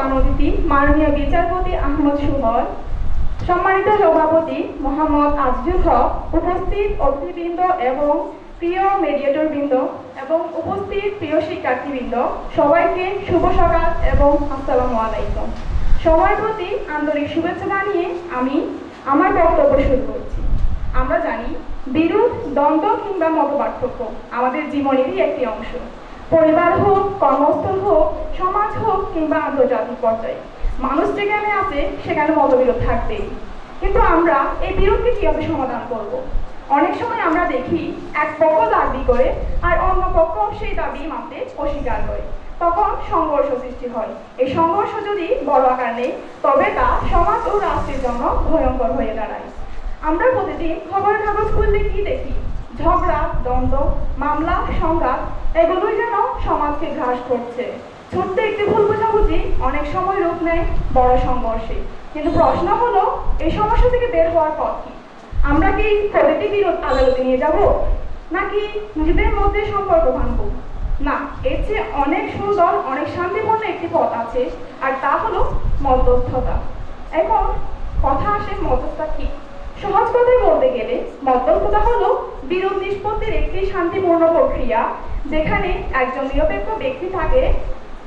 প্রধান অতিথি মাননীয় বিচারপতি আহমদ সুহল, সম্মানিত সভাপতি মোহাম্মদ আজিজুল হক, উপস্থিত অতিথিবৃন্দ এবং প্রিয় মিডিয়েটরবৃন্দ এবং উপস্থিত প্রিয় শিক্ষার্থীবৃন্দ, সবাইকে শুভ সকাল এবং আসসালামু আলাইকুম। সবার প্রতি আন্তরিক শুভেচ্ছা জানিয়ে আমি আমার বক্তব্য শুরু করছি। আমরা জানি বিরোধ, দ্বন্দ্ব কিংবা মতপার্থক্য আমাদের জীবনেরই একটি অংশ। পরিবার হোক, কর্মস্থল হোক, সমাজ হোক কিংবা আন্তর্জাতিক পর্যায়ে মানুষ যেখানে আছে সেখানে মতবিরোধ থাকবেই। কিন্তু আমরা এই বিরোধকে কিভাবে সমাধান করব? অনেক সময় আমরা দেখি এক পক্ষ দাবি করে আর অন্য পক্ষ সেই দাবি মানতে অস্বীকার করে, তখন সংঘর্ষ সৃষ্টি হয়। এই সংঘর্ষ যদি বড় আকার নেই তবে তা সমাজ ও রাষ্ট্রের জন্য ভয়ঙ্কর হয়ে দাঁড়ায়। আমরা প্রতিদিন খবরের কাগজ খুললে কি দেখি? ঝগড়া, দ্বন্দ্ব, মামলা, সংঘাত, এগুলোই যেন সমাজকে গ্রাস করছে। ছোট্ট একটি ভুল বোঝাবুঝি অনেক সময় রূপ নেয় বড় সংঘর্ষে। কিন্তু প্রশ্ন হলো, এই সমস্যা থেকে বের হওয়ার পথ কি? আমরা কি প্রতিটি বিরোধ আদালতে নিয়ে যাব, নাকি নিজেদের মধ্যে সম্পর্ক ভাঙব? না, এর চেয়ে অনেক সুন্দর, অনেক শান্তিপূর্ণ একটি পথ আছে, আর তা হলো মধ্যস্থতা। এখন কথা আসে, মধ্যস্থতা কি? সহজ কথায় বলতে গেলে মধ্যস্থতা হলো বিরোধ নিষ্পত্তির একটি শান্তিপূর্ণ প্রক্রিয়া, যেখানে একজন নিরপেক্ষ ব্যক্তি থাকে,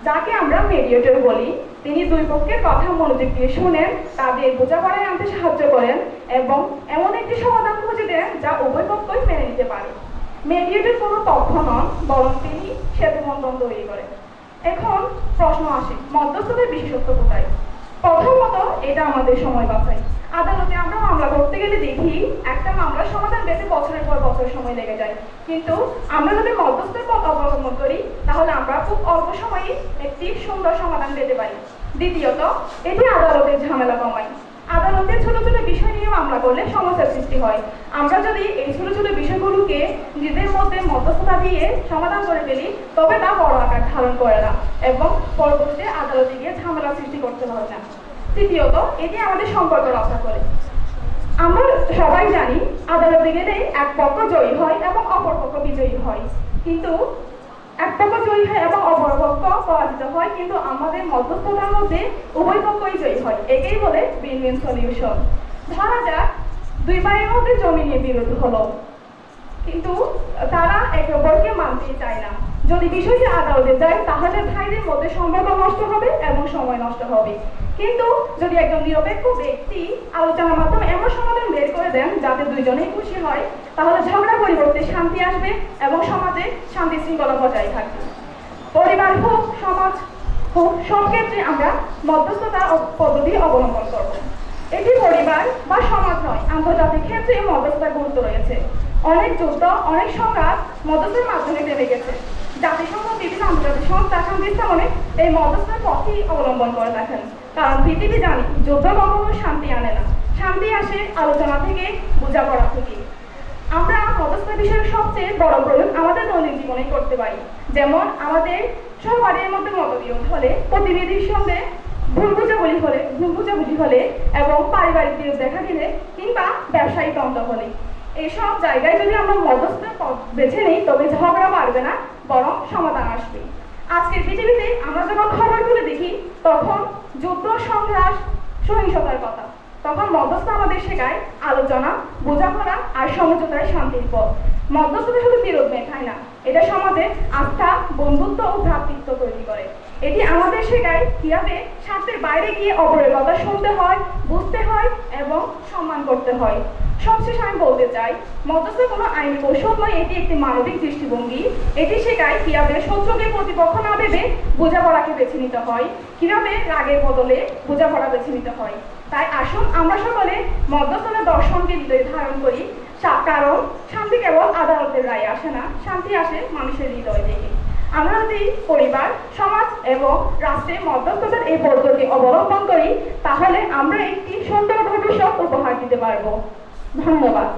যাকে আমরা মিডিয়েটর বলি। তিনি দুই পক্ষের কথা মনোযোগ দিয়ে শুনেন, তাদের বোঝাপড়ায় আনতে সাহায্য করেন এবং এমন একটি সমাধান খুঁজে দেন যা উভয় পক্ষই মেনে নিতে পারে। মিডিয়েটর কোনো পক্ষ নন, বরং তিনি সেতুবন্ধন তৈরি করেন। এখন প্রশ্ন আসে, মধ্যস্থতার বিশেষত্ব কোথায়? প্রথমত, এটা আমাদের সময় বাঁচায়। আদালতে আমরা মামলা করতে গেলে দেখি একটা মামলার সমাধান পেতে বছরের পর বছর সময় লেগে যায়, কিন্তু আমরা যদি মধ্যস্থের পথ অবলম্বন করি তাহলে আমরা খুব অল্প সময়ে একটি সুন্দর সমাধান পেতে পারি। দ্বিতীয়ত, এটি আদালতের ঝামেলা কমায়। আদালতে ছোট ছোট বিষয় নিয়ে মামলা করলে সমস্যার সৃষ্টি হয়। আমরা যদি এই ছোট ছোট বিষয়গুলোকে নিজেদের মধ্যে মধ্যস্থতা দিয়ে সমাধান করে ফেলি তবে তা বড় আকার ধারণ করে না এবং পরবর্তীতে আদালতে গিয়ে ঝামেলা সৃষ্টি করতে হয় না। তৃতীয়ত, এটি আমাদের সম্পর্ক রক্ষা করে। আমরা সবাই জানি আদালতে গেলে এক পক্ষ জয়ী হয় এবং অপর পক্ষ বিজয়ী হয়, কিন্তু এক পক্ষ জয়ী হয় এবং অপর পক্ষ পরাজিত হয়, কিন্তু আমাদের মধ্যস্থতার মধ্যে উভয় পক্ষই জয়ী হয়। একেই বলে উইন উইন সলিউশন। ধরা যাক দুই ভাইয়ের মধ্যে জমি নিয়ে বিরোধ হলো, কিন্তু তারা একে অপরকে মানতেই চায় না। যদি বিষয়টি আদালতে যায় তাহলে ভাইদের মধ্যে সম্পর্ক নষ্ট হবে এবং সময় নষ্ট হবে। কিন্তু যদি একজন নিরপেক্ষ ব্যক্তি আলোচনার মাধ্যমে এমন সমাধান বের করে দেন যাতে দুইজনেই খুশি হয়, তাহলে ঝগড়া পরিবর্তে শান্তি আসবে এবং সমাজে শান্তি শৃঙ্খলা বজায় থাকবে। পরিবার হোক, সমাজ হোক, সব ক্ষেত্রে আমরা মধ্যস্থতা পদ্ধতি অবলম্বন করব। এটি পরিবার বা সমাজ নয়, আন্তর্জাতিক ক্ষেত্রে মধ্যস্থতার গুরুত্ব রয়েছে। অনেক যুদ্ধ, অনেক সংঘাত মধ্যস্থতার মাধ্যমে বেড়ে গেছে। জাতিসংঘ, বিভিন্ন আন্তর্জাতিক সংস্থা শান্তি স্থাপনে এই মধ্যস্থতার পথই অবলম্বন করে থাকেন, কারণ পৃথিবী জানি যুদ্ধ কখনো শান্তি আনে না। শান্তি আসে আলোচনা থেকে, বোঝাপড়া থেকে। আমরা মধ্যস্থতা বিষয়ের সবচেয়ে বড় প্রয়োগ আমাদের দৈনিক জীবনে করতে পারি। যেমন আমাদের সহপাঠীর মধ্যে মতবিরোধ হলে, প্রতিনিধির সঙ্গে ভুল বুঝাবুঝি হলে এবং পারিবারিক বিরোধ দেখা দিলে কিংবা ব্যবসায়িক দ্বন্দ্ব হলে, এইসব জায়গায় যদি আমরা মধ্যস্থতার পথ বেছে নিই তবে ঝগড়া বাড়বে না, বরং সমাধান আসবে। আজকের পৃথিবীতে আমরা যখন খবরগুলো দেখি তখন যুদ্ধ, সংঘাত, সহিংসতার কথা, তখন মধ্যস্থ আমাদের শেখায় আলোচনা, বোঝাপড়া আর সমঝোতার শান্তির পথ। মধ্যস্থতা শুধু বিরোধ মেটায় না, এটা সমাজে আস্থা, বন্ধুত্ব ও ভ্রাতৃত্ব তৈরি করে। এটি আমাদের শেখায় কিভাবে স্বার্থের বাইরে গিয়ে অপরের কথা শুনতে হয়, বুঝতে হয় এবং সম্মান করতে হয়। সবশেষে আমি বলতে চাই, মধ্যস্থতা কোনো আইনি কৌশল নয়, এটি একটি মানবিক দৃষ্টিভঙ্গি। এটি শেখায় কিভাবে শত্রুকে প্রতিপক্ষ না ভেবে বোঝাপড়াকে বেছে নিতে হয়, কিভাবে রাগের বদলে বোঝাপড়া বেছে নিতে হয়। তাই আসুন আমরা সকলে মধ্যস্থতার দর্শনকে হৃদয়ে ধারণ করি, কারণ শান্তি কেবল আদালতের রায়ে আসে না, শান্তি আসে মানুষের হৃদয় থেকে। আমরা যদি পরিবার, সমাজ এবং রাষ্ট্রে মধ্যস্থতার এই পদ্ধতি অবলম্বন করি তাহলে আমরা একটি সুন্দর ভবিষ্যৎ উপহার দিতে পারবো। ধন্যবাদ।